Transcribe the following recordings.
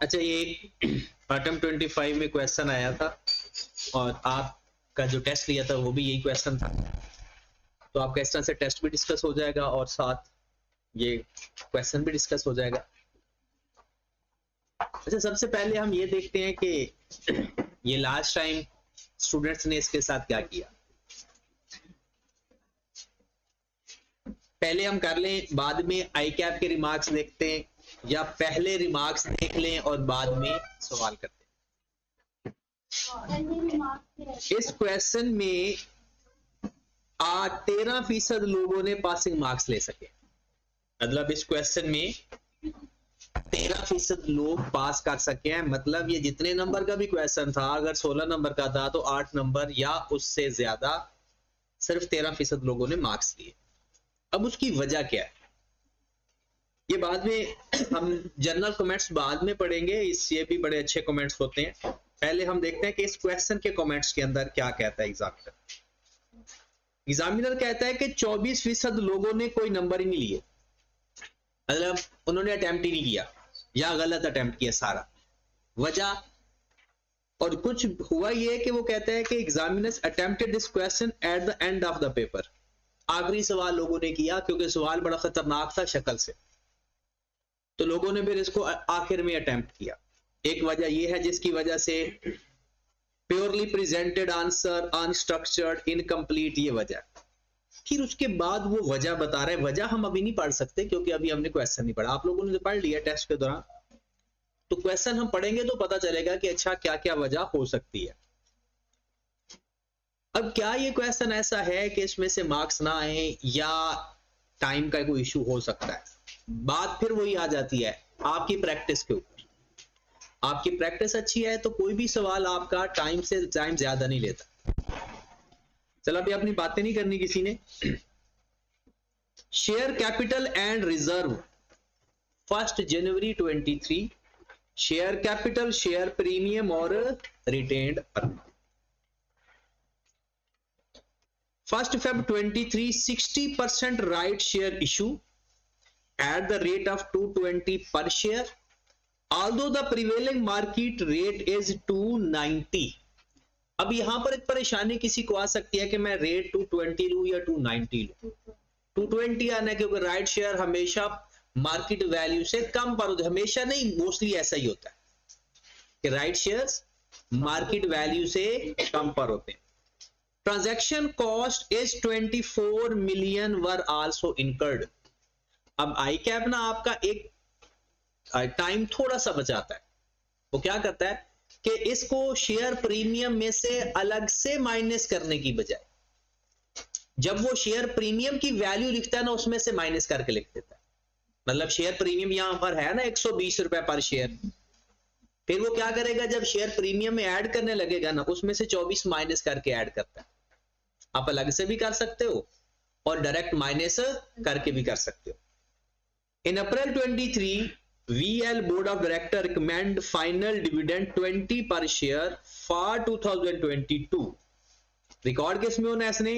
अच्छा, ये अटेम्प्ट 25 में क्वेश्चन आया था और आपका जो टेस्ट लिया था वो भी यही क्वेश्चन था, तो आपका इस तरह से टेस्ट भी डिस्कस हो जाएगा और साथ ये क्वेश्चन भी डिस्कस हो जाएगा। अच्छा, सबसे पहले हम ये देखते हैं कि ये लास्ट टाइम स्टूडेंट्स ने इसके साथ क्या किया। पहले हम कर लें, बाद में आई कैप के रिमार्क्स देखते हैं, या पहले रिमार्क्स देख लें और बाद में सवाल करते हैं। इस क्वेश्चन में 13% लोगों ने पासिंग मार्क्स ले सके, मतलब इस क्वेश्चन में 13% लोग पास कर सके हैं। मतलब ये जितने नंबर का भी क्वेश्चन था, अगर 16 नंबर का था तो 8 नंबर या उससे ज्यादा, सिर्फ 13% लोगों ने मार्क्स लिए। अब उसकी वजह क्या है, ये बाद में हम जनरल कमेंट्स बाद में पढ़ेंगे, इससे भी बड़े अच्छे कमेंट्स होते हैं। पहले हम देखते हैं कि इस क्वेश्चन के कमेंट्स के अंदर क्या कहता है एग्जामिनर। एग्जामिनर कहता है कि 24% लोगों ने कोई नंबर ही नहीं लिए, मतलब उन्होंने अटेम्प्ट ही नहीं किया या गलत अटेम्प्ट किया सारा। वजह और कुछ हुआ ये कि वो कहता है कि examiners attempted this question at the end of the paper, आखिरी सवाल लोगों ने किया क्योंकि सवाल बड़ा खतरनाक था शक्ल से, तो लोगों ने फिर इसको आखिर में अटेम्प्ट किया। एक वजह यह है जिसकी वजह से purely presented answer unstructured incomplete, ये वजह। फिर उसके बाद वो वजह बता रहे हैं, वजह हम अभी नहीं पढ़ सकते क्योंकि अभी हमने क्वेश्चन नहीं पढ़ा, आप लोगों ने तो पढ़ लिया टेस्ट के दौरान, तो क्वेश्चन हम पढ़ेंगे तो पता चलेगा कि अच्छा क्या क्या वजह हो सकती है। अब क्या ये क्वेश्चन ऐसा है कि इसमें से मार्क्स ना आए या टाइम का कोई इशू हो सकता है, बात फिर वही आ जाती है आपकी प्रैक्टिस के ऊपर। आपकी प्रैक्टिस अच्छी है तो कोई भी सवाल आपका टाइम से टाइम ज्यादा नहीं लेता। चलो अभी अपनी बातें नहीं करनी किसी ने। Share capital and reserve 1 January 23, share capital, share premium और retained earning. 1 Feb 23, 60% right share issue at the rate of 220 per share, although the prevailing market rate is 290। अब यहां पर एक परेशानी किसी को आ सकती है कि मैं रेट 220 लूं या 290 लूं। 220 आना क्योंकि राइट शेयर हमेशा मार्केट वैल्यू से कम पर होते, हमेशा नहीं, मोस्टली ऐसा ही होता है कि राइट शेयर्स मार्केट वैल्यू से कम पर होते हैं। Transaction cost is 24 million were also incurred. अब आई कैप ना आपका एक टाइम थोड़ा सा बचाता है, वो क्या करता है कि इसको शेयर प्रीमियम में से अलग से माइनस करने की बजाय, जब वो शेयर प्रीमियम की वैल्यू लिखता है ना उसमें से माइनस करके लिख देता है। मतलब शेयर प्रीमियम यहां पर है ना 120 रुपए पर शेयर, फिर वो क्या करेगा जब शेयर प्रीमियम में ऐड करने लगेगा ना उसमें से 24 माइनस करके ऐड करता है। आप अलग से भी कर सकते हो और डायरेक्ट माइनस करके भी कर सकते हो। In April 23, VL Board of Director recommend final dividend 20 per share for 2022। Record किस में होना है इसने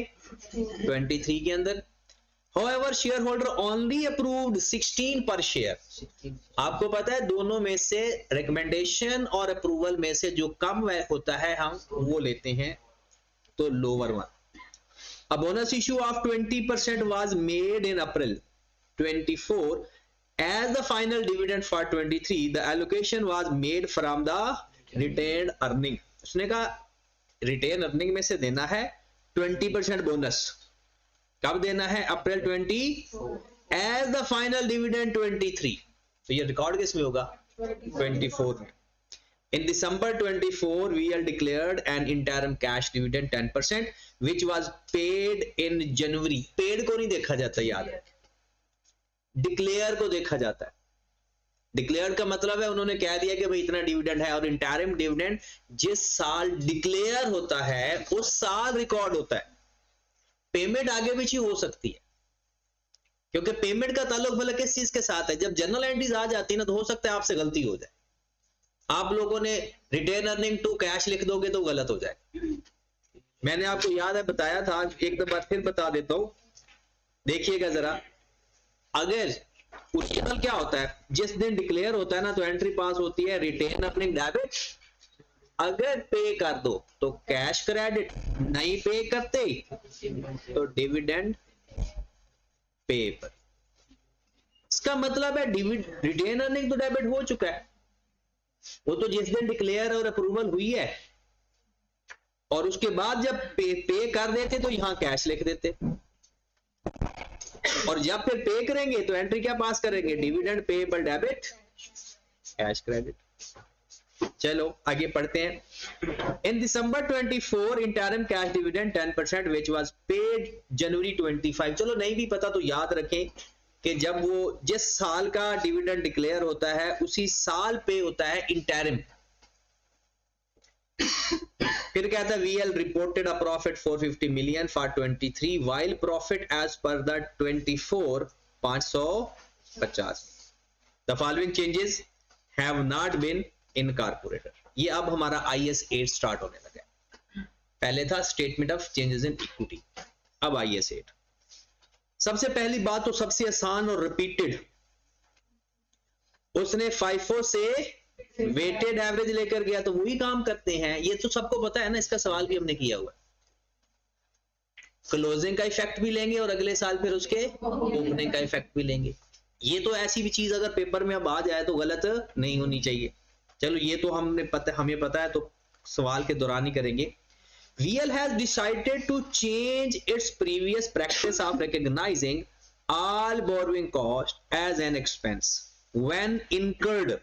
23 के अंदर। However, shareholder only approved 16 per share। आपको पता है दोनों में से रिकमेंडेशन और अप्रूवल में से जो कम होता है हम वो लेते हैं, तो lower one. A bonus issue of 20% was made in April 24 as the final dividend for 23, the allocation was made from the retained earning। उसने कहा रिटेन अर्निंग में से देना है 20% बोनस। कब देना है अप्रैल 20 as the final dividend 23, तो ये रिकॉर्ड किस में होगा 24 में। In December 24, VL declared an interim cash dividend 10% which was paid in January। Paid को नहीं देखा जाता, याद है, डिक्लेयर को देखा जाता है। डिक्लेयर का मतलब है उन्होंने कह दिया कि भाई इतना डिविडेंड है, और इंटरिम डिविडेंड जिस साल डिक्लेयर होता है उस साल रिकॉर्ड होता है। पेमेंट आगे पीछे हो सकती है क्योंकि पेमेंट का ताल्लुक भला किस चीज के साथ है, जब जनरल एंट्रीज आ जाती है ना तो हो सकता है आपसे गलती हो जाए, आप लोगों ने रिटेन अर्निंग टू कैश लिख दोगे तो गलत हो जाए। मैंने आपको याद है बताया था, एक बार फिर बता देता हूं, देखिएगा जरा। अगर ओरिजिनल क्या होता है, जिस दिन डिक्लेयर होता है ना तो एंट्री पास होती है रिटेन अर्निंग डेबिट, अगर पे कर दो तो कैश क्रेडिट, नहीं पे करते तो डिविडेंड पेबल। इसका मतलब है रिटेन अर्निंग तो डेबिट हो चुका है, वो तो जिस दिन डिक्लेयर और अप्रूवल हुई है, और उसके बाद जब पे कर देते तो यहां कैश लिख देते, और जब फिर पे करेंगे तो एंट्री क्या पास करेंगे, dividend payable debit cash credit. चलो आगे पढ़ते हैं। In December 24 interim cash dividend 10% which was paid January 25। चलो नहीं भी पता तो याद रखें कि जब वो जिस साल का डिविडेंड डिक्लेयर होता है उसी साल पे होता है इंटरिम। फिर कहता है VL reported a profit 450 million for 23 while profit as per the 24 550। The following changes have not been incorporated। ये अब हमारा IS 8 स्टार्ट होने लगा है। पहले था statement of changes in equity, अब IS 8। सबसे पहली बात तो सबसे आसान और रिपीटेड, उसने FIFO से वेटेड एवरेज लेकर गया, तो वही काम करते हैं, ये तो सबको पता है ना, इसका सवाल भी हमने किया हुआ। क्लोजिंग का इफेक्ट भी लेंगे और अगले साल फिर उसके ओपनिंग का इफेक्ट भी लेंगे। ये तो ऐसी भी चीज अगर पेपर में अब आ जाए तो गलत नहीं होनी चाहिए। चलो ये तो हमें पता है तो सवाल के दौरान ही करेंगे। VL has decided to change its previous practice of recognizing all borrowing cost as an expense when incurred.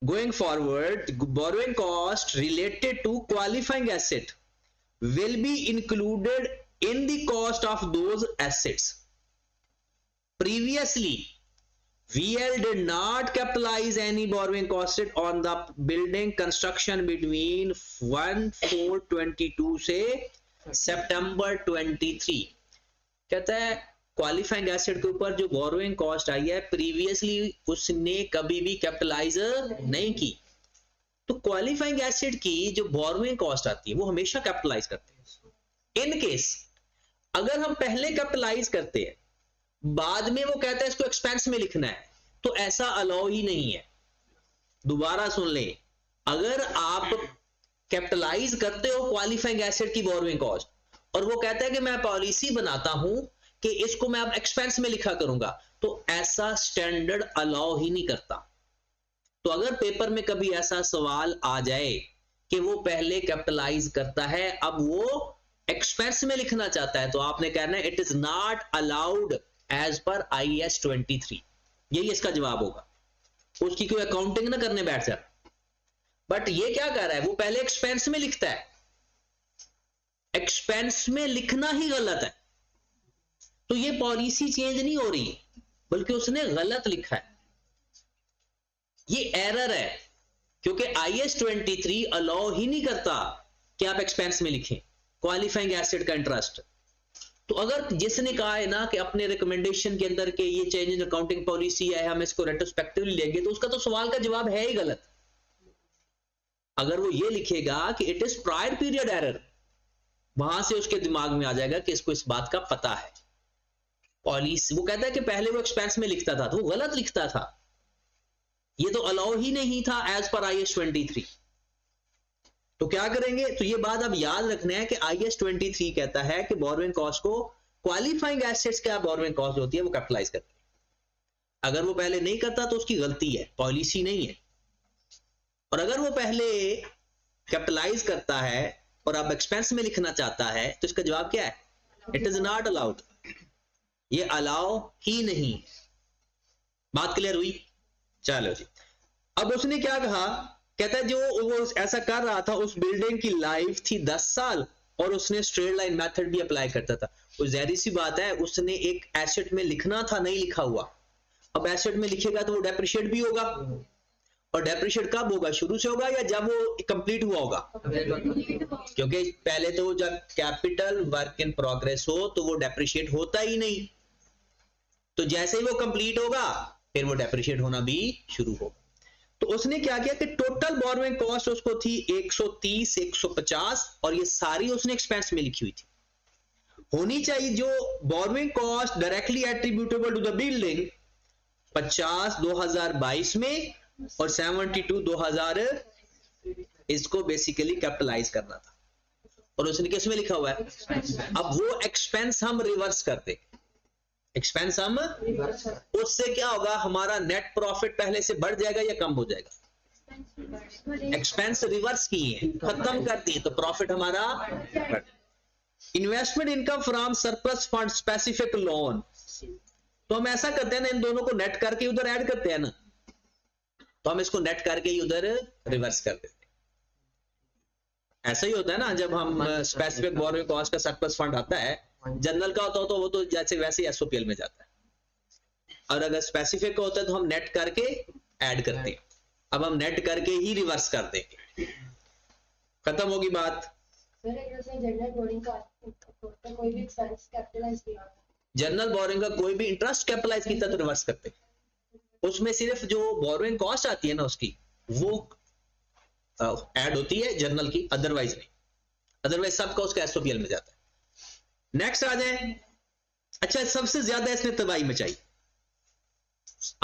Going forward, borrowing cost related to qualifying asset will be included in the cost of those assets. Previously, VL did not capitalize any borrowing cost on the building construction between 1/4/22 से September 23। कहता है qualifying asset के ऊपर जो borrowing cost आई है previously उसने कभी भी कैपिटलाइज नहीं की। तो क्वालिफाइंग एसेट की जो बोरोइंग कॉस्ट आती है वो हमेशा कैपिटलाइज करते हैं। इन केस अगर हम पहले कैपिटलाइज करते हैं बाद में वो कहता है इसको एक्सपेंस में लिखना है, तो ऐसा अलाउ ही नहीं है। दोबारा सुन लें, अगर आप कैपिटलाइज करते हो क्वालिफाइंग एसेट की बोरोइंग कॉस्ट और वो कहता है कि मैं पॉलिसी बनाता हूं कि इसको मैं अब एक्सपेंस में लिखा करूंगा, तो ऐसा स्टैंडर्ड अलाउ ही नहीं करता। तो अगर पेपर में कभी ऐसा सवाल आ जाए कि वो पहले कैपिटलाइज करता है अब वो एक्सपेंस में लिखना चाहता है, तो आपने कहना है it is not allowed as per IAS 23। यही इसका जवाब होगा। उसकी कोई अकाउंटिंग ना करने बैठ जा। बट ये क्या कर रहा है, वो पहले एक्सपेंस में लिखता है, एक्सपेंस में लिखना ही गलत है। तो ये पॉलिसी चेंज नहीं हो रही बल्कि उसने गलत लिखा है, ये एरर है। क्योंकि IAS 23 अलाउ ही नहीं करता कि आप एक्सपेंस में लिखें क्वालिफाइंग एसेट का इंटरेस्ट। तो अगर जिसने कहा है ना कि अपने रिकमेंडेशन के अंदर के ये चेंज इन अकाउंटिंग पॉलिसी है, हम इसको रेट्रोस्पेक्टिवली लेंगे, तो उसका तो सवाल का जवाब है ही गलत। अगर वो ये लिखेगा कि it is prior period error, वहां से उसके दिमाग में आ जाएगा कि इसको इस बात का पता है। पॉलिसी वो कहता है कि पहले वो एक्सपेंस में लिखता था तो वो गलत लिखता था, ये तो अलाउ ही नहीं था एज पर IAS 23। तो क्या करेंगे, तो ये बात अब याद रखना है कि IAS 23 कहता है कि बोरोइंग कॉस्ट को क्वालिफाइंग एसेट्स क्या बोरोइंग कॉस्ट होती है वो कैपिटलाइज करती है। अगर वो पहले नहीं करता तो उसकी गलती है, पॉलिसी नहीं है। और अगर वो पहले कैपिटलाइज करता है और अब एक्सपेंस में लिखना चाहता है तो इसका जवाब क्या है, इट इज नॉट अलाउड, ये अलाउ ही नहीं। बात क्लियर हुई? चलो जी, अब उसने क्या कहा, कहता है जो वो ऐसा कर रहा था उस बिल्डिंग की लाइफ थी 10 साल और उसने स्ट्रेट लाइन मेथड भी अप्लाई करता था। वो ज़ाहिर सी बात है उसने एक एसेट में लिखना था, नहीं लिखा हुआ। अब एसेट में लिखेगा तो वो डेप्रिशिएट भी होगा, और डेप्रिशिएट कब होगा, शुरू से होगा या जब वो कंप्लीट हुआ होगा? क्योंकि पहले तो जब कैपिटल वर्क इन प्रोग्रेस हो तो वो डेप्रिशिएट होता ही नहीं, तो जैसे ही वो कंप्लीट होगा फिर वो डेप्रिशिएट होना भी शुरू होगा। तो उसने क्या किया कि टोटल बोरोइंग कॉस्ट उसको थी 130 150 और ये सारी उसने एक्सपेंस में लिखी हुई थी। होनी चाहिए जो borrowing cost directly attributable to the building 50 2022 में और 72 2000 इसको बेसिकली कैपिटलाइज करना था, और उसने किस में लिखा हुआ है? अब वो एक्सपेंस हम रिवर्स करते, एक्सपेंस हम, उससे क्या होगा, हमारा नेट प्रॉफिट पहले से बढ़ जाएगा या कम हो जाएगा? एक्सपेंस रिवर्स किए, खत्म कर दिए, तो प्रॉफिट हमारा। Investment income from surplus fund specific loan, तो हम ऐसा करते हैं ना, इन दोनों को नेट करके उधर ऐड करते हैं ना, तो हम इसको नेट करके ही उधर रिवर्स कर देते हैं। ऐसा ही होता है ना, जब हम स्पेसिफिक बोरोइंग कॉस्ट का सरप्लस फंड आता है, जनरल का होता हो तो वो तो जैसे वैसे ही एसओपीएल में जाता है, और अगर स्पेसिफिक का होता है तो हम नेट करके ऐड करते हैं। अब हम नेट करके ही रिवर्स कर देंगे, खत्म होगी बात। जनरल बोरोइंग का कोई भी इंटरेस्ट कैपिटलाइज किया तो रिवर्स करते हैं, उसमें सिर्फ जो बोरोइंग कॉस्ट आती है ना उसकी वो ऐड होती है जनरल की, अदरवाइज नहीं, अदरवाइज सबका उसका एसओपीएल में जाता है। नेक्स्ट आ जाए। अच्छा, सबसे ज्यादा इसने तबाही मचाई,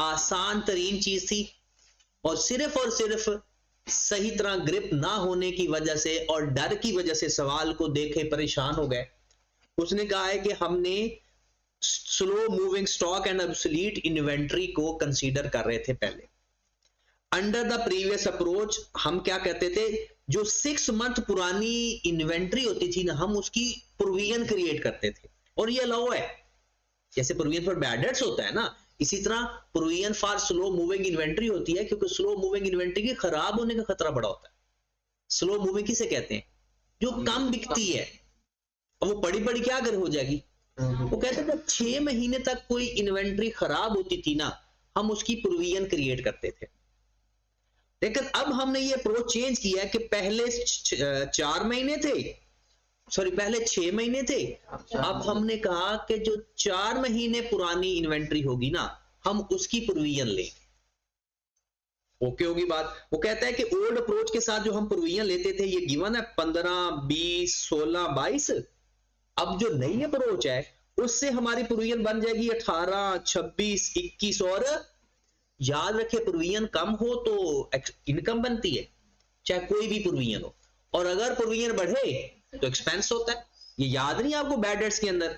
आसान तरीन चीज थी, और सिर्फ सही तरह ग्रिप ना होने की वजह से और डर की वजह से सवाल को देखे परेशान हो गए। उसने कहा है कि हमने slow moving stock and obsolete inventory को कंसीडर कर रहे थे पहले। अंडर द प्रीवियस अप्रोच हम क्या कहते थे, जो 6 मंथ पुरानी इन्वेंट्री होती थी ना, हम उसकी प्रोविजन क्रिएट करते थे, और ये अलाउ है। जैसे प्रोविजन फॉर बैड डेट्स होता है ना, इसी तरह provision for slow moving inventory होती है, क्योंकि स्लो मूविंग इन्वेंट्री के खराब होने का खतरा बड़ा होता है। स्लो मूविंग किसे कहते हैं? जो कम बिकती है, और वो पड़ी पड़ी क्या कर हो जाएगी। वो कहते थे 6 महीने तक कोई इन्वेंट्री खराब होती थी ना, हम उसकी प्रोविजन क्रिएट करते थे। लेकिन अब हमने ये अप्रोच चेंज किया कि पहले 4 महीने थे, सॉरी पहले 6 महीने थे, अब हमने कहा कि जो 4 महीने पुरानी इन्वेंट्री होगी ना, हम उसकी प्रोविजन लेंगे। ओके होगी बात। वो कहता है कि ओल्ड अप्रोच के साथ जो हम प्रोविजन लेते थे, ये गिवन है 15, 20, 16, 22। अब जो नई अप्रोच है उससे हमारी प्रोविजन बन जाएगी 18, 26, 21, और याद रखे प्रोविजन कम हो तो इनकम बनती है, चाहे कोई भी प्रोविजन हो, और अगर प्रोविजन बढ़े तो एक्सपेंस होता है। ये याद नहीं आपको बैड डेट्स के अंदर,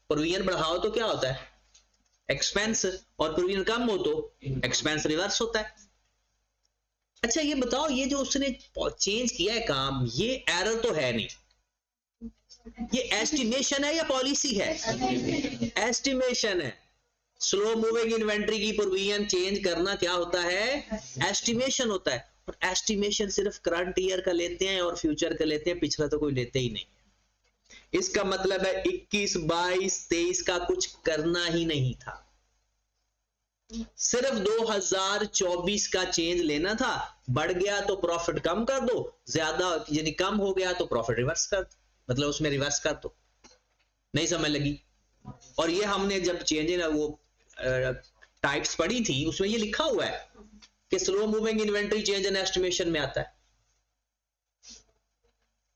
प्रोविजन बढ़ाओ तो क्या होता है? एक्सपेंस, और प्रोविजन कम हो तो एक्सपेंस रिवर्स होता है। अच्छा ये बताओ, ये जो उसने चेंज किया है काम, ये एरर तो है नहीं, ये एस्टिमेशन है या पॉलिसी है? एस्टिमेशन है। स्लो मूविंग इन्वेंट्री की प्रोविजन चेंज करना क्या होता है? एस्टिमेशन होता है, और एस्टिमेशन सिर्फ करंट ईयर का लेते हैं और फ्यूचर का लेते हैं, पिछला तो कोई लेते ही नहीं। इसका मतलब है 21, 22, 23 का कुछ करना ही नहीं था, सिर्फ 2024 का चेंज लेना था। बढ़ गया तो प्रॉफिट कम कर दो, ज्यादा यानी कम हो गया तो प्रॉफिट रिवर्स कर दो, मतलब उसमें रिवर्स कर दो। नहीं समझ लगी? और ये हमने जब चेंज ना वो टाइप्स पढ़ी थी, उसमें ये लिखा हुआ है कि slow moving inventory change and estimation में आता है।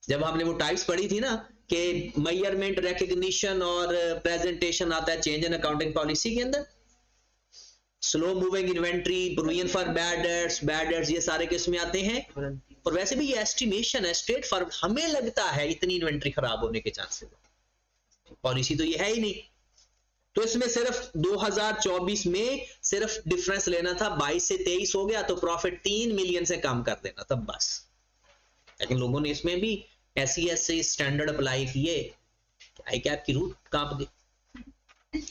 जब हमने वो टाइप्स पढ़ी थी ना कि मेजरमेंट, रिकॉग्निशन और प्रेजेंटेशन आता है चेंज इन अकाउंटिंग पॉलिसी के अंदर। Slow moving inventory, provision for bad debts, ये सारे किस में आते हैं? और वैसे भी ये एस्टिमेशन है, स्ट्रेट फॉरवर्ड। हमें लगता है इतनी इन्वेंट्री खराब होने के चांसेस, पॉलिसी तो ये है ही नहीं। तो इसमें सिर्फ 2024 में सिर्फ डिफरेंस लेना था, 22 से 23 हो गया तो प्रॉफिट 3 मिलियन से कम कर देना था बस। लेकिन लोगों ने इसमें भी ऐसे स्टैंडर्ड अप्लाई किए, क्या आपकी रूह कांप गई।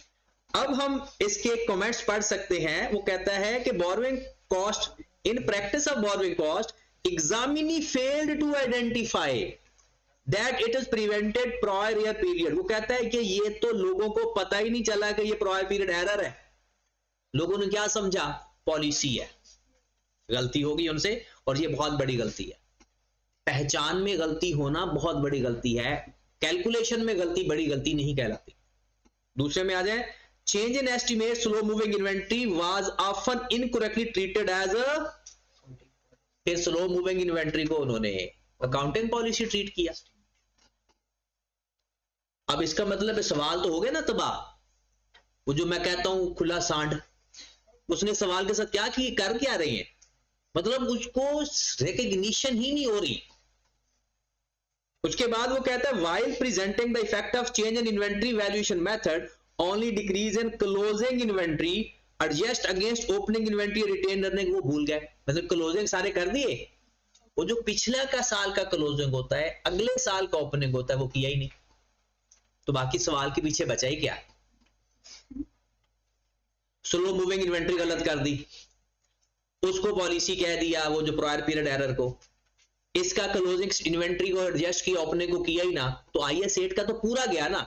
अब हम इसके कमेंट्स पढ़ सकते हैं। वो कहता है कि borrowing cost, in practice of borrowing cost, examinee failed to identify that it is prevented prior year period. वो कहता है कि ये तो लोगों को पता ही नहीं चला कि ये प्रायर पीरियड एरर है। लोगों ने क्या समझा? पॉलिसी है। गलती होगी उनसे, और ये बहुत बड़ी गलती है। पहचान में गलती होना बहुत बड़ी गलती है, कैलकुलेशन में गलती बड़ी गलती नहीं कहलाती। दूसरे में आ जाए, change in estimate slow moving inventory was often incorrectly treated as a, फिर स्लो मूविंग इन्वेंट्री को उन्होंने अकाउंटिंग पॉलिसी ट्रीट किया। अब इसका मतलब सवाल तो हो गया ना तबाह। वो जो मैं कहता हूं खुला सांड, उसने सवाल के साथ क्या की, कर क्या रहे हैं, मतलब उसको रिकग्निशन ही नहीं हो रही। उसके बाद वो कहता है while presenting the effect of change in inventory valuation method only decrease in closing inventory adjust against opening inventory retain earning, वो भूल गए, मतलब क्लोजिंग सारे कर दिए, वो जो पिछला का साल का क्लोजिंग होता है, अगले साल का ओपनिंग होता है, वो किया ही नहीं। तो बाकी सवाल के पीछे बचा ही क्या। स्लो मूविंग इन्वेंट्री गलत कर दी, उसको पॉलिसी कह दिया, वो जो प्रायर पीरियड एरर को, इसका क्लोजिंग इन्वेंट्री को एडजस्ट किया, ओपनिंग को किया ही ना, तो आईएस 8 का तो पूरा गया ना,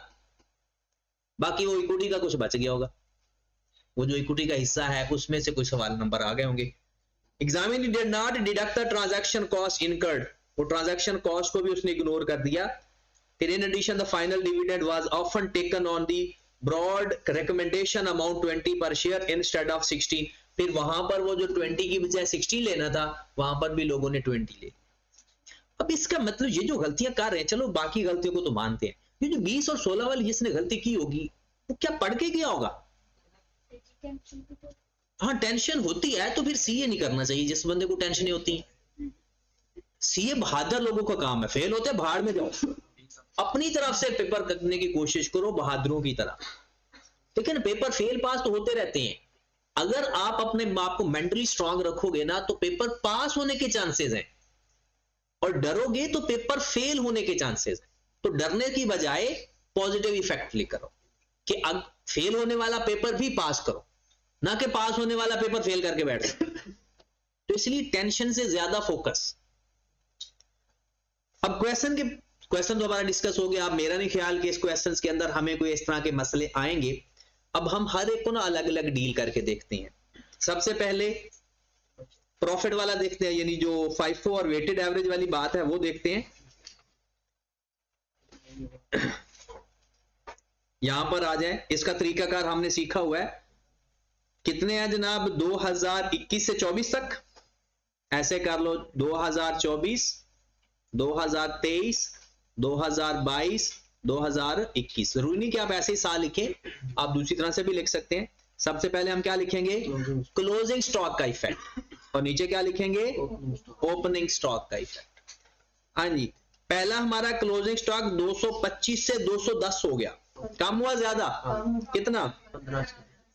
बाकी वो इक्विटी का कुछ बच गया होगा, वो जो इक्विटी का हिस्सा है उसमें से कोई सवाल नंबर आ गए होंगे। Examiner did not deduct the transaction cost incurred, वो ट्रांजैक्शन कॉस्ट को भी उसने इग्नोर कर दिया। फिर in addition the final dividend was often taken on the broad recommendation amount 20 per share instead of 16, फिर वहां पर वो जो 20 की बजाय 60 लेना था, वहां पर भी लोगों ने 20 ले। अब इसका मतलब ये जो गलतियां कर रहे हैं, चलो बाकी गलतियों को तो मानते हैं, ये जो 20 और 16 वाली जिसने गलती की होगी वो क्या पढ़ के किया होगा। हाँ टेंशन होती है तो फिर सीए नहीं करना चाहिए, जिस बंदे को टेंशन नहीं होती। सीए बहादुर लोगों का काम है, फेल होते भाड़ में जाओ, अपनी तरफ से पेपर करने की कोशिश करो बहादुरों की तरह, लेकिन पेपर फेल पास तो होते रहते हैं। अगर आप अपने आप को मेंटली स्ट्रांग रखोगे ना तो पेपर पास होने के चांसेस हैं, और डरोगे तो पेपर फेल होने के चांसेस हैं। तो डरने की बजाय पॉजिटिव इफेक्ट लेकर करो कि अब फेल होने वाला पेपर भी पास करो, ना कि पास होने वाला पेपर फेल करके बैठ। तो इसलिए टेंशन से ज्यादा फोकस। अब क्वेश्चन दोबारा डिस्कस हो गया। अब मेरा नहीं ख्याल कि इस क्वेश्चन के अंदर हमें कोई इस तरह के मसले आएंगे। अब हम हर एक को ना अलग अलग डील करके देखते हैं। सबसे पहले प्रॉफिट वाला देखते हैं, यानी जो FIFO और वेटेड एवरेज वाली बात है वो देखते हैं। यहां पर आ जाए, इसका तरीकाकार हमने सीखा हुआ है। कितने हैं जनाब, 2021 से 24 तक, ऐसे कर लो 2024, 2023, 2022, 2021। जरूरी नहीं कि आप ऐसे ही साल लिखें, आप दूसरी तरह से भी लिख सकते हैं। सबसे पहले हम क्या लिखेंगे, क्लोजिंग स्टॉक का इफेक्ट, और नीचे क्या लिखेंगे, ओपनिंग स्टॉक का इफेक्ट। हाँ जी, पहला हमारा क्लोजिंग स्टॉक 225 से 210 हो गया, कम हुआ ज्यादा, कितना,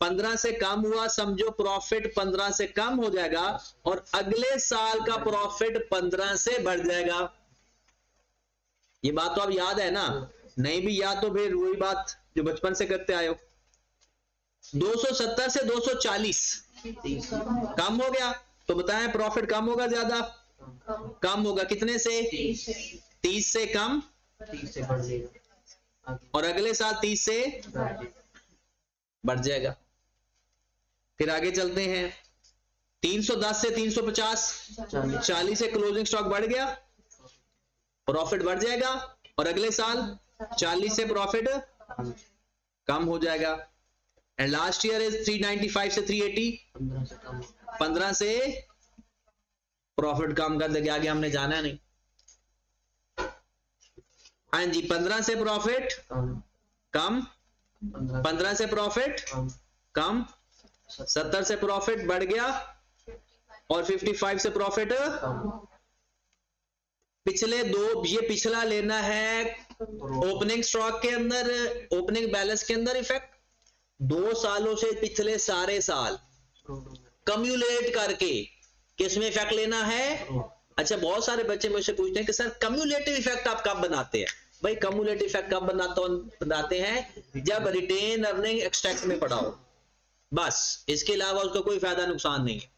15 से कम हुआ, समझो प्रॉफिट 15 से कम हो जाएगा, और अगले साल का प्रॉफिट 15 से बढ़ जाएगा। ये बात तो अब याद है ना, नहीं भी याद तो फिर वही बात जो बचपन से करते आए हो। 270 से 240 कम हो गया, तो बताएं प्रॉफिट कम होगा ज्यादा, कम होगा, कितने से, 30 से कम, 30 से बढ़ जाएगा, और अगले साल 30 से बढ़ जाएगा। फिर आगे चलते हैं, 310 से 350, 40 से क्लोजिंग स्टॉक बढ़ गया, प्रॉफिट बढ़ जाएगा, और अगले साल 40 से प्रॉफिट कम हो जाएगा। एंड लास्ट ईयर इज 395 से 380, 15 से प्रॉफिट कम कर देगा, आगे हमने जाना नहीं। हाँ जी, 15 से प्रॉफिट कम, 15 से प्रॉफिट कम, 70 से प्रॉफिट बढ़ गया, और 55 से प्रॉफिट। पिछले दो, ये पिछला लेना है ओपनिंग स्टॉक के अंदर, ओपनिंग बैलेंस के अंदर इफेक्ट, 2 सालों से पिछले सारे साल कम्युलेट करके किसमें इफेक्ट लेना है। अच्छा, बहुत सारे बच्चे मुझसे पूछते हैं कि सर कम्युलेटिव इफेक्ट आप कब बनाते हैं। भाई कम्युलेटिव इफेक्ट कब बनाते हैं, जब रिटेन अर्निंग एक्सट्रैक्ट में पड़ा हो, बस, इसके अलावा उसका कोई फायदा नुकसान नहीं है।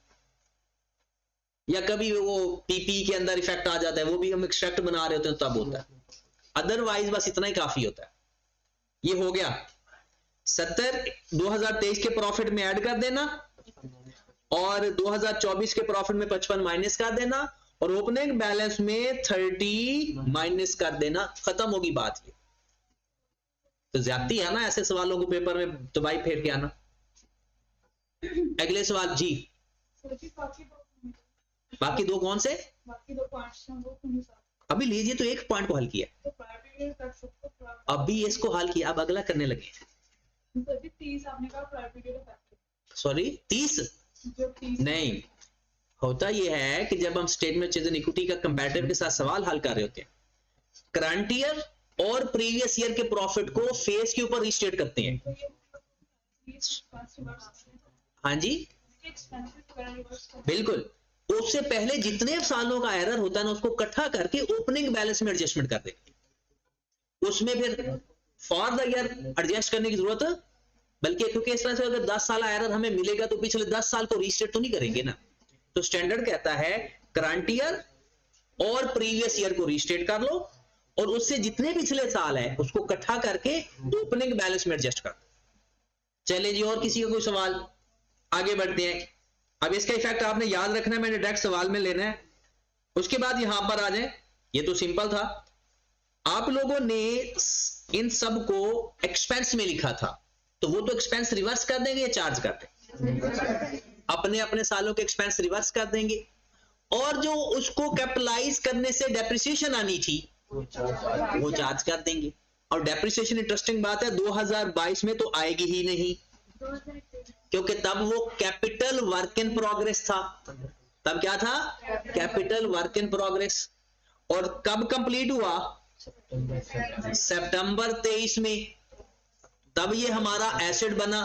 या कभी वो पीपी के अंदर इफेक्ट आ जाता है, वो भी हम एक्सट्रैक्ट बना रहे होते हैं तब होता है, अदरवाइज बस इतना ही काफी होता है। ये हो गया 70 2023 के प्रॉफिट में ऐड कर देना, और 2024 के प्रॉफिट में 55 माइनस कर देना, और ओपनिंग बैलेंस में 30 माइनस कर देना, खत्म होगी बात। ये तो ज्यादती है ना ऐसे सवालों को पेपर में दवाई फेर के आना। अगले सवाल जी, बाकी दो कौन से, बाकी 2 पॉइंट्स हैं वो कौन सा? अभी लीजिए, तो एक पॉइंट को हल किया। तो प्राइवेट एग्रीगेट कर सकते हो। अभी इसको हल किया, अब अगला करने लगे। तभी 30 आपने कहा प्राइवेट फैक्टर, सॉरी 30 जो 30 नहीं, होता यह है कि जब हम स्टेटमेंट चेंज इन इक्विटी का कंपैरेटिव के साथ सवाल हल कर रहे होते हैं, करंट ईयर और प्रीवियस ईयर के प्रॉफिट को फेस के ऊपर रिस्टेट करते हैं। तो ये 30 फर्स्ट रिवर्स हाँ जी एक्सपेंसिव वगैरह रिवर्स कर बिल्कुल, उससे पहले जितने सालों का एरर होता है ना उसको इकट्ठा करके ओपनिंग बैलेंस में एडजस्टमेंट कर देंगे, उसमें फिर फॉर द ईयर एडजस्ट करने की जरूरत, बल्कि क्योंकि इस तरह से अगर 10 साल एरर हमें मिलेगा तो पिछले 10 साल को रीस्टेट तो नहीं करेंगे ना, तो स्टैंडर्ड कहता है करंट ईयर और प्रीवियस ईयर को रीस्टेट कर लो और उससे जितने पिछले साल है उसको इकट्ठा करके ओपनिंग बैलेंस में एडजस्ट कर दो। चले जी, और किसी का कोई सवाल? आगे बढ़ते हैं। अब इसका इफेक्ट आपने याद रखना है, मैंने डायरेक्ट सवाल में लेना है। उसके बाद यहां पर आ जाए, ये तो सिंपल था, आप लोगों ने इन सब को एक्सपेंस में लिखा था, तो वो तो एक्सपेंस रिवर्स कर देंगे या चार्ज कर देंगे? अपने अपने सालों के एक्सपेंस रिवर्स कर देंगे, और जो उसको कैपिटलाइज करने से डेप्रिसिएशन आनी थी वो चार्ज कर देंगे। और डेप्रिसिएशन इंटरेस्टिंग बात है 2022 में तो आएगी ही नहीं, क्योंकि तब वो कैपिटल वर्क इन प्रोग्रेस था। तब क्या था? Capital work in progress. और कब कंप्लीट हुआ? सितंबर 23 में। तब ये हमारा एसेट बना,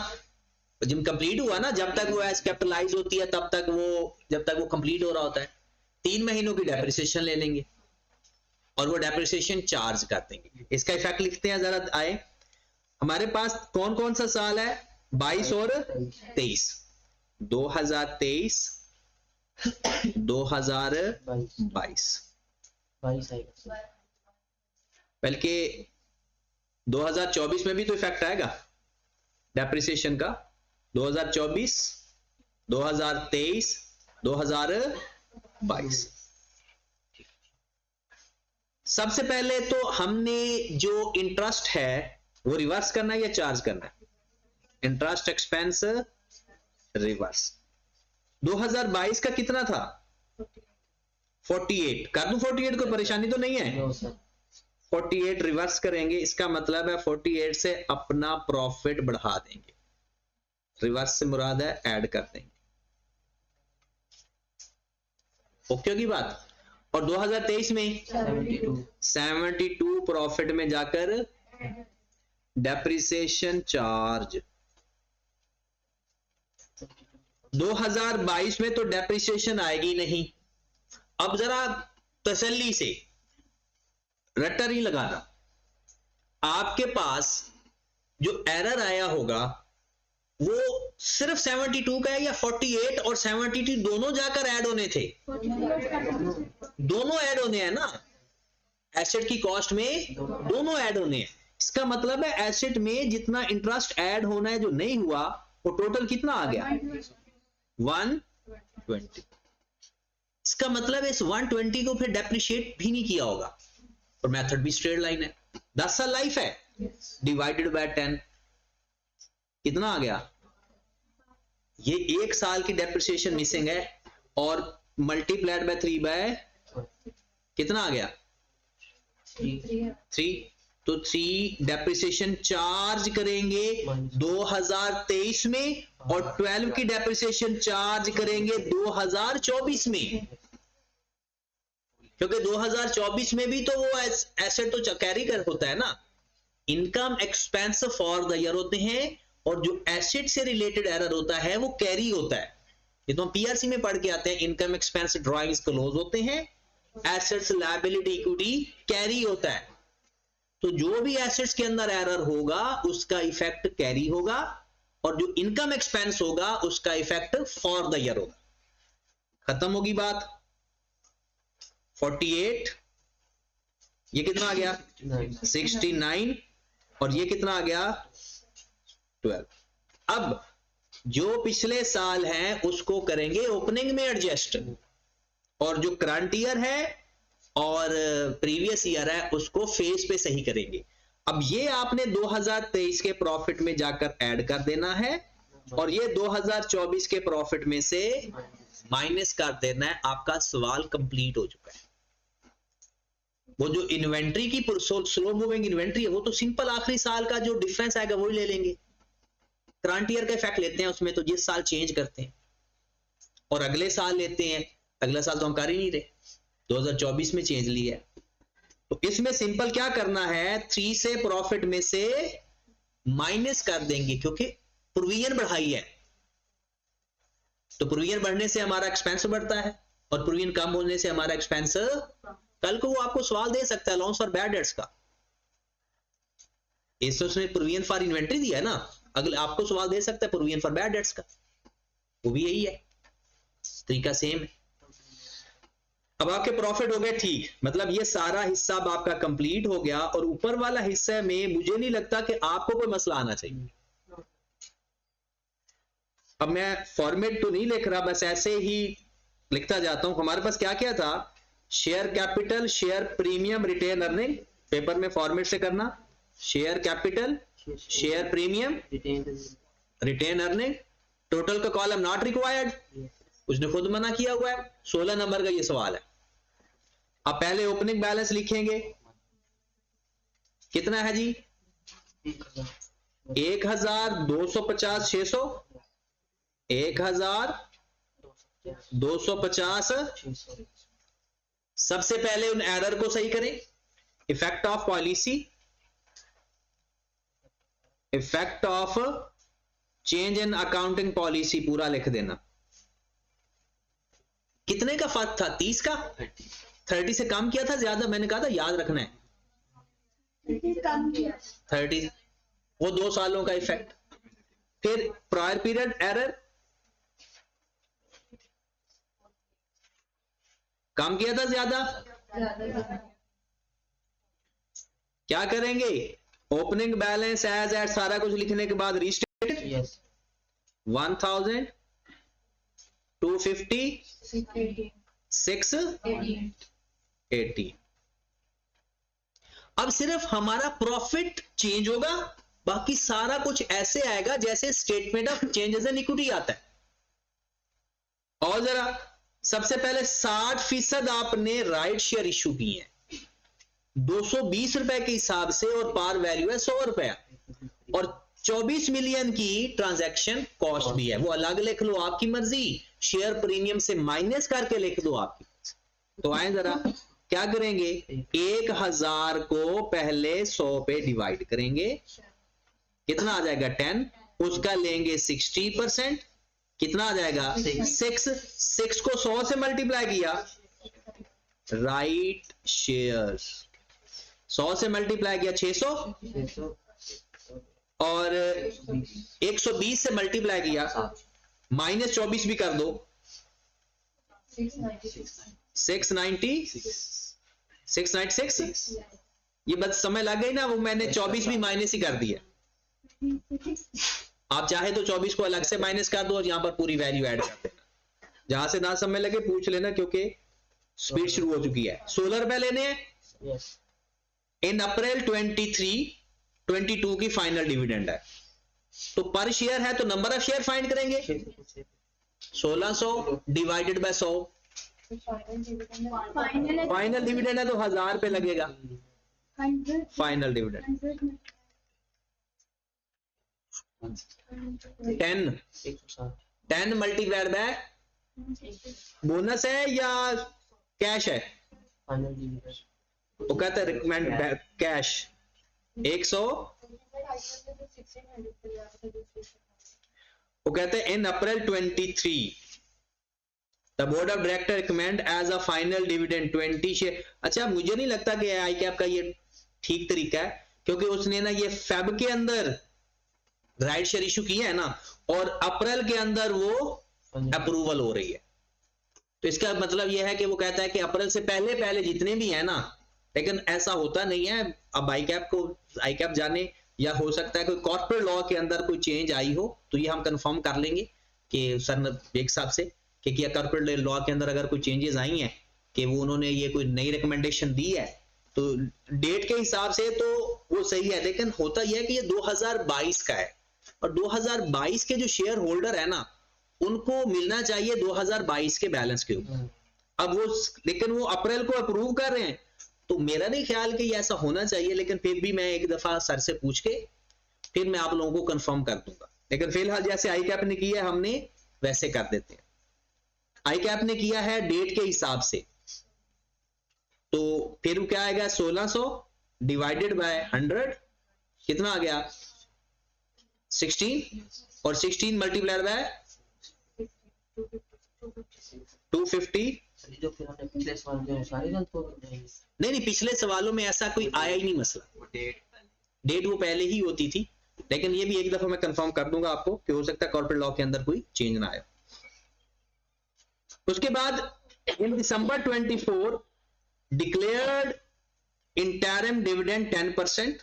जब कंप्लीट हुआ ना, जब तक वो एज कैपिटलाइज होती है तब तक वो, जब तक वो कंप्लीट हो रहा होता है 3 महीनों की डेप्रिसिएशन ले लेंगे और वो डेप्रिसिएशन चार्ज कर देंगे। इसका इफेक्ट लिखते हैं जरा आए। हमारे पास कौन कौन सा साल है? 22 और 23। 2023 2022, बल्कि 2024 में भी तो इफेक्ट आएगा डेप्रिसिएशन का। 2024 2023 2022। सबसे पहले तो हमने जो इंटरेस्ट है वो रिवर्स करना है या चार्ज करना है? Interest expense reverse. 2022 का कितना था? 48। कर दूं 48? कोई परेशानी तो नहीं है? 48 रिवर्स करेंगे, इसका मतलब है 48 से अपना प्रॉफिट बढ़ा देंगे। रिवर्स से मुराद है ऐड कर देंगे। ओके की बात। और 2023 में 72 प्रॉफिट में जाकर डेप्रिसिएशन चार्ज। 2022 में तो डेप्रिसिएशन आएगी नहीं। अब जरा तसल्ली से रट्टा नहीं लगाना, आपके पास जो एरर आया होगा वो सिर्फ 72 का है या 48 और 72 दोनों जाकर ऐड होने थे? दोनों ऐड होने हैं ना, एसेट की कॉस्ट में दोनों ऐड होने हैं। इसका मतलब है एसेट में जितना इंटरेस्ट ऐड होना है जो नहीं हुआ वो टोटल कितना आ गया? 120। इसका मतलब है इस 120 को फिर डेप्रिशिएट भी नहीं किया होगा, और मेथड भी स्ट्रेट लाइन है। 10 साल लाइफ है, डिवाइडेड बाय 10 कितना आ गया? ये 1 साल की डेप्रिसिएशन मिसिंग है, और मल्टीप्लाइड बाय 3 बाय कितना आ गया? 3। तो 3 डेप्रिसिएशन चार्ज करेंगे 2023 में, और 12 की डेप्रिसिएशन चार्ज करेंगे 2024 में, क्योंकि 2024 में भी तो वो एसेट तो कैरी कर होता है ना। Income expense for the year होते हैं, और जो एसेट से रिलेटेड एरर होता है वो कैरी होता है। ये तो हम पीआरसी में पढ़ के आते हैं, इनकम एक्सपेंस ड्राइंग्स क्लोज होते हैं, एसेट्स लायबिलिटी इक्विटी कैरी होता है। तो जो भी एसेट्स के अंदर एरर होगा उसका इफेक्ट कैरी होगा, और जो इनकम एक्सपेंस होगा उसका इफेक्ट फॉर द ईयर होगा। खत्म होगी बात। 48, ये कितना आ गया? 69, और ये कितना आ गया? 12। अब जो पिछले साल है उसको करेंगे ओपनिंग में एडजस्ट, और जो करंट ईयर है और प्रीवियस ईयर है उसको फेस पे सही करेंगे। अब ये आपने 2023 के प्रॉफिट में जाकर ऐड कर देना है, और ये 2024 के प्रॉफिट में से माइनस कर देना है। आपका सवाल कंप्लीट हो चुका है। वो जो इन्वेंट्री की स्लो मूविंग इन्वेंट्री है वो तो सिंपल आखिरी साल का जो डिफरेंस आएगा वही ले लेंगे, करंट ईयर का इफेक्ट लेते हैं उसमें, तो जिस साल चेंज करते हैं, और अगले साल लेते हैं, अगला साल तो हम कर ही नहीं रहे, 2024 में चेंज लिया है। तो इसमें सिंपल क्या करना है, 3 से प्रॉफिट में से माइनस कर देंगे, क्योंकि प्रोविजन बढ़ाई है, तो प्रोविजन बढ़ने से हमारा एक्सपेंस बढ़ता है, और प्रोविजन कम होने से हमारा एक्सपेंस, कल को वो आपको सवाल दे सकता है अलाउंस फॉर बैड डेट्स का, इसमें उसने प्रोविजन फॉर इन्वेंट्री दिया है ना, अगले आपको सवाल दे सकता है प्रोविजन फॉर बैड डेट्स का, वो भी यही है, तरीका सेम है। अब आपके प्रॉफिट हो गए ठीक, मतलब ये सारा हिस्सा अब आपका कंप्लीट हो गया, और ऊपर वाला हिस्से में मुझे नहीं लगता कि आपको कोई मसला आना चाहिए। अब मैं फॉर्मेट तो नहीं लिख रहा, बस ऐसे ही लिखता जाता हूं। हमारे पास क्या क्या था, share capital, share premium, retain earning, paper में फॉर्मेट से करना, share capital, share premium, retain earning, total का कॉलम नॉट रिक्वायर्ड, उसने खुद मना किया हुआ है, 16 नंबर का ये सवाल है। अब पहले ओपनिंग बैलेंस लिखेंगे, कितना है जी, 1250, 600, 1250। सबसे पहले उन एरर को सही करें, effect of policy, effect of change in accounting policy पूरा लिख देना। कितने का फर्क था, 30 का, 30 से कम किया था, ज्यादा, मैंने कहा था याद रखना है 30, वो 2 सालों का इफेक्ट। फिर प्रायर पीरियड एरर कम किया था, ज्यादा, क्या करेंगे, ओपनिंग बैलेंस एज एट सारा कुछ लिखने के बाद रीस्टेट, 1000, 250, 680। अब सिर्फ हमारा प्रॉफिट चेंज होगा, बाकी सारा कुछ ऐसे आएगा जैसे statement of changes in equity आता है। और जरा सबसे पहले 60% आपने राइट शेयर इश्यू किए हैं 220 रुपए के हिसाब से, और पार वैल्यू है 100 रुपया, और 24 मिलियन की ट्रांजैक्शन कॉस्ट भी है, वो अलग लिख लो, आपकी मर्जी, शेयर प्रीमियम से माइनस करके लिख दो आपकी। तो आए जरा क्या करेंगे, 1000 को पहले 100 पे डिवाइड करेंगे, कितना आ जाएगा 10, उसका लेंगे 60%, कितना आ जाएगा 6 को 100 से मल्टीप्लाई किया, राइट शेयर्स 100 से मल्टीप्लाई किया 600, और 120 से मल्टीप्लाई किया, माइनस 24 भी कर दो, 696। ये बस समय लग गई ना, वो मैंने 24 भी माइनस ही कर दिया। आप चाहे तो 24 को अलग से माइनस कर दो और यहां पर पूरी वैल्यू ऐड कर देना, जहां से ना समय लगे पूछ लेना, क्योंकि स्पीड शुरू हो चुकी है। 16 रुपए लेने हैं, इन अप्रैल 22 की फाइनल डिविडेंड है, तो पर शेयर है तो नंबर ऑफ शेयर फाइंड करेंगे, 1600 डिवाइडेड बाय 100, फाइनल डिविडेंड है तो 1000 पे लगेगा final dividend. 10 multiplied by bonus है या कैश है, वो कहता है रिकमेंड कैश 100, वो कहते हैं in April 23 the board of director recommend as a final dividend 20 share. अच्छा, मुझे नहीं लगता कि आई कैप का ये ठीक तरीका है, क्योंकि उसने ना ये फेब के अंदर राइट शेयर इशू किया है ना, और अप्रैल के अंदर वो अप्रूवल हो रही है, तो इसका मतलब यह है कि वो कहता है कि अप्रैल से पहले पहले जितने भी है ना, लेकिन ऐसा होता नहीं है। अब आई कैप जाने, या हो सकता है कोई कॉर्पोरेट लॉ के अंदर कोई चेंज आई हो, तो ये हम कंफर्म कर लेंगे कि सर एक साहब से कि क्या कॉर्पोरेट लॉ के अंदर अगर कोई चेंजेस आई हैं कि वो उन्होंने ये कोई नई रिकमेंडेशन दी है, तो डेट के हिसाब से तो वो सही है, लेकिन होता यह है कि ये 2022 का है, और 2022 के जो शेयर होल्डर है ना, उनको मिलना चाहिए 2022 के बैलेंस के ऊपर। अब वो, लेकिन वो अप्रैल को अप्रूव कर रहे हैं, तो मेरा नहीं ख्याल कि ये ऐसा होना चाहिए, लेकिन फिर भी मैं एक दफा सर से पूछ के फिर मैं आप लोगों को कंफर्म कर दूंगा। लेकिन फिलहाल जैसे आई कैप ने किया है हमने वैसे कर देते हैं। आई कैप ने किया है डेट के हिसाब से, तो फिर क्या आएगा 1600 डिवाइडेड बाय 100 कितना आ गया 16 और 16 मल्टीप्लाइड बाय 250। जो फिर हमने पिछले सवाल जो सारे गलत हो गए। नहीं पिछले सवालों में ऐसा कोई आया ही नहीं मसला, डेट वो पहले ही होती थी, लेकिन ये भी एक दफा मैं कंफर्म कर दूंगा आपको कि हो सकता है कॉर्पोरेट लॉ के अंदर कोई चेंज ना आए। उसके बाद इन दिसंबर 24 डिक्लेयर्ड इंटरिम डिविडेंड 10%।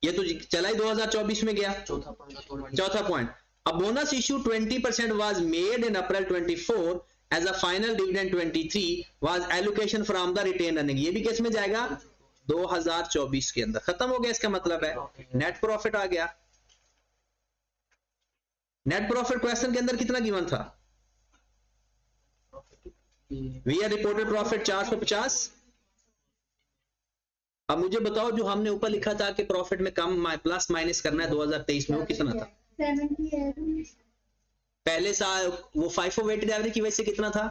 ये तो चला ही 2024 में गया। चौथा point, a bonus issue 20% was made in April 24 as a final dividend 23 was allocation from the retained earning। ये भी किस में जाएगा 2024 के अंदर। खत्म हो गया, इसका मतलब है नेट प्रॉफिट आ गया। नेट प्रॉफिट क्वेश्चन के अंदर कितना गिवन था? We are reported profit 450। अब मुझे बताओ जो हमने ऊपर लिखा था कि प्रॉफिट में कम प्लस माइनस करना है 2023 में, वो कितना था? 70 पहले साल वो FIFO वेटेड एवरेज की वजह से कितना था?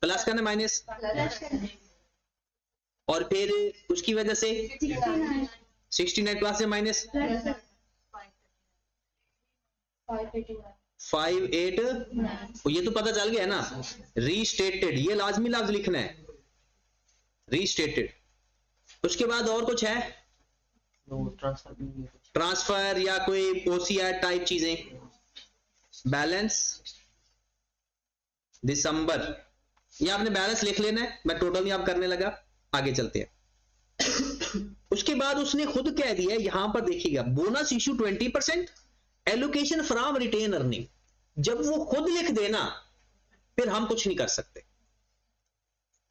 प्लस करना माइनस, और फिर उसकी वजह से 69 प्लस से माइनस 58। ये तो पता चल गया ना। रीस्टेटेड, ये लाजमी लफ्ज लिखना है रीस्टेटेड। उसके बाद और कुछ है? ट्रांसफर या कोई OCR टाइप चीजें। बैलेंस दिसंबर, ये आपने बैलेंस लिख लेना है, मैं टोटल नहीं आप करने लगा। आगे चलते हैं। उसके बाद उसने खुद कह दिया, यहां पर देखिएगा bonus issue 20% allocation from retain earning. जब वो खुद लिख देना फिर हम कुछ नहीं कर सकते।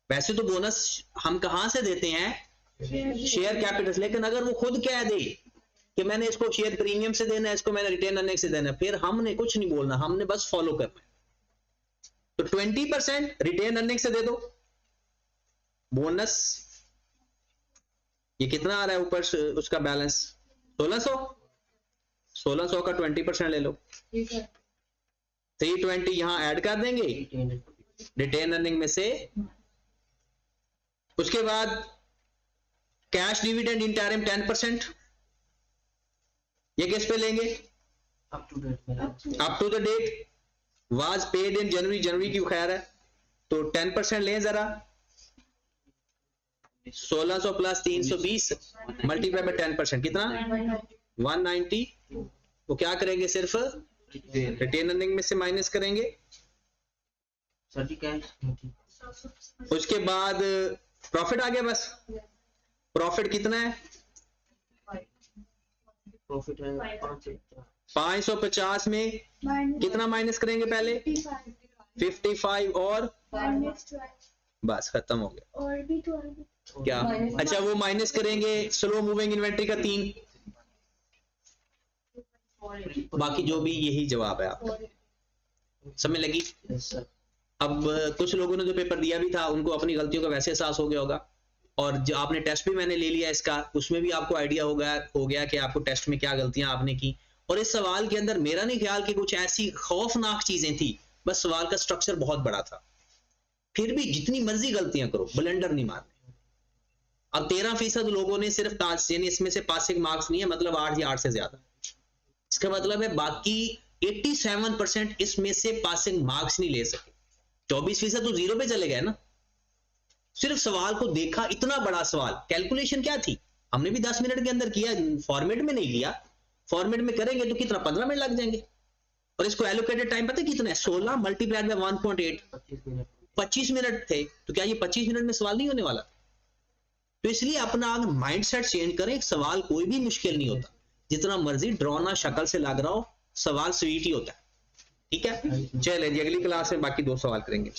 वैसे तो बोनस हम कहां से देते हैं? Share capital. लेकिन अगर वो खुद कह दे कि मैंने इसको शेयर प्रीमियम से देना है, इसको मैंने रिटेन अर्निंग से देना है, फिर हमने कुछ नहीं बोलना, हमने बस फॉलो करना है। तो 20% रिटेन अर्निंग से दे दो बोनस। ये कितना आ रहा है ऊपर उसका बैलेंस? 1600 का 20% ले लो, 320 यहां ऐड कर देंगे रिटेन अर्निंग में से। उसके बाद कैश डिविडेंड इंटरिम 10%, ये किस पे लेंगे? Up to the date was paid in January की खैर है, तो 10% लें जरा। 1600 प्लस 320 मल्टीप्लाई बाय 10% कितना? 190। वो क्या करेंगे? सिर्फ रिटेन अर्निंग में से माइनस करेंगे। उसके बाद प्रॉफिट आ गया। बस प्रॉफिट कितना है? प्रॉफिट है 550 में कितना माइनस करेंगे? पहले 55 और बस खत्म हो गया। और भी तो और भी क्या? अच्छा वो माइनस करेंगे स्लो मूविंग इन्वेंट्री का 3, बाकी जो भी यही जवाब है आपका। समझ लगी? अब कुछ लोगों ने जो पेपर दिया भी था उनको अपनी गलतियों का वैसे एहसास हो गया होगा, और जो आपने टेस्ट भी मैंने ले लिया इसका, उसमें भी आपको आइडिया हो गया कि आपको टेस्ट में क्या गलतियां आपने की। और इस सवाल के अंदर मेरा नहीं ख्याल कि कुछ ऐसी खौफनाक चीजें थी, बस सवाल का स्ट्रक्चर बहुत बड़ा था। फिर भी जितनी मर्जी गलतियां करो, ब्लेंडर नहीं मारने। अब 13% लोगों ने सिर्फ पास, यानी इसमें से पासिंग मार्क्स नहीं है, मतलब 8 या 8 से ज्यादा। इसका मतलब है बाकी 87% इसमें से पासिंग मार्क्स नहीं ले सके। 24% तो जीरो पे चले गए ना। सिर्फ सवाल को देखा, इतना बड़ा सवाल, कैलकुलेशन क्या थी? हमने भी 10 मिनट के अंदर किया, फॉर्मेट में नहीं किया। फॉर्मेट में करेंगे तो कितना 15 मिनट लग जाएंगे। और इसको एलोकेटेड टाइम पता है कितना है? 16 मल्टीप्लाइड बाय 1.8, 25 मिनट थे। तो क्या ये 25 मिनट में सवाल नहीं होने वाला? तो इसलिए अपना माइंडसेट चेंज करें। एक सवाल कोई भी मुश्किल नहीं होता, जितना मर्जी ड्रोना शक्ल से लग रहा हो, सवाल स्वीट ही होता है। ठीक है, चलिए जी अगली क्लास में बाकी 2 सवाल करेंगे।